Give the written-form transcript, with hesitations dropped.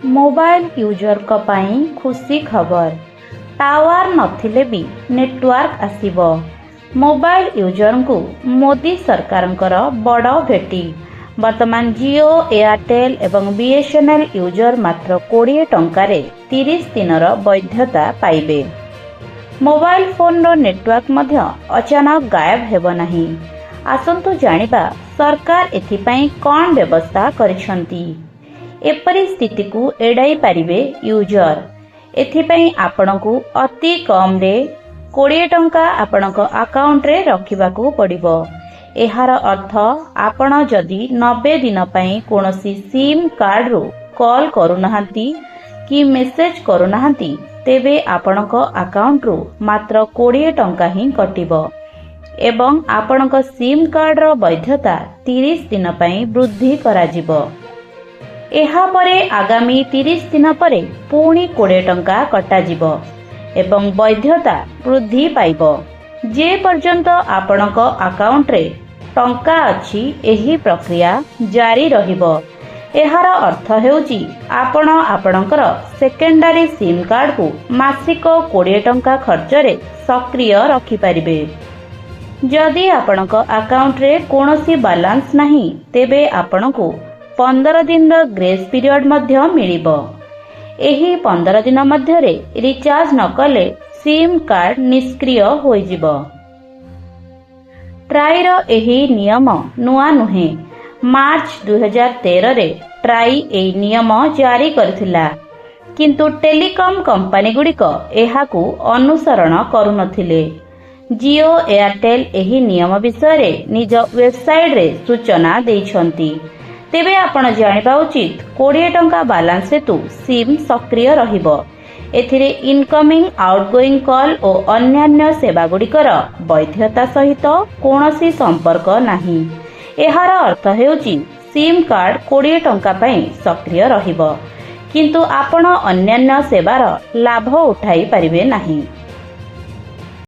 Mobile user को पाई खुशी खबर टावर नथिले भी नेटवर्क आसीबो। मोबाइल यूजर को मोदी सरकार बड़ भेटी। वर्तमान जियो एयरटेल एवं बीएसएनएल यूजर मात्र 20 टंकारे 30 दिनर वैधता पाइबे। मोबाइल फोन रो नेटवर्क मध्य अचानक गायब हेबो नाही। आसंतु जानिबा सरकार एथिपाई कौन व्यवस्था करिसंती। एपरी स्थिति को एड़ाई पारिबे यूजर। एथिपाई आपणकु अति कम रे 20 टंका आपणक अकाउंट रे रखिबाकू पड़िबो। एहार अर्थ आपण जदि 90 दिन पई कोनोसी सिम कार्ड रो कॉल करूनाहांती कि मेसेज करूनाहांती तेबे आपणक अकाउंट रो मात्र 20 टंका ही कटिबो एवं आपणक सिम कार्ड रो वैधता 30 दिन पई वृद्धि कराजिबो। एहा परे आगामी 30 दिन परे पुणी 20 टंका कटाजिबो एवं वैधता वृद्धि पाइबो। जे पर्यंत आपणक अकाउंट रे टंका अछि एही प्रक्रिया जारी रहिबो। एहार अर्थ हेउची आपण आपणकर सेकेंडरी सिम कार्ड को मासिक 20 टंका खर्च रे सक्रिय रखि परिबे। जदि आपणक अकाउंट रे कोनोसी बैलेंस नाही तेबे आपणको 15 दिन ग्रेस पीरियड मध्य मिलिबो। एही 15 दिन मध्य रे रिचार्ज न कले सिम कार्ड निष्क्रिय होई जिवो। ट्राई रो एही नियम नुआ नुहे। मार्च 2013 रे ट्राई एही नियम जारी करथिला, किंतु टेलीकॉम कंपनी गुड़िक एहाकू अनुसरण करुनथिले। जियो एयरटेल एही नियम विषय रे निज वेबसाइट रे सूचना देइछंती। तेबे आपण जानिबा उचित 20 टंका बैलेंस हेतु सिम सक्रिय रहिबो। एथिरे इनकमिंग आउटगोइंग कॉल और अन्यान्य सेवा गुड़िकर वैधता सहित कोनोसी संपर्क नाही। एहार अर्थ हेउची सिम कार्ड 20 टंका पई सक्रिय रहिबो, किंतु आपण अन्यान्य सेवार लाभ उठाई परिबे नाही।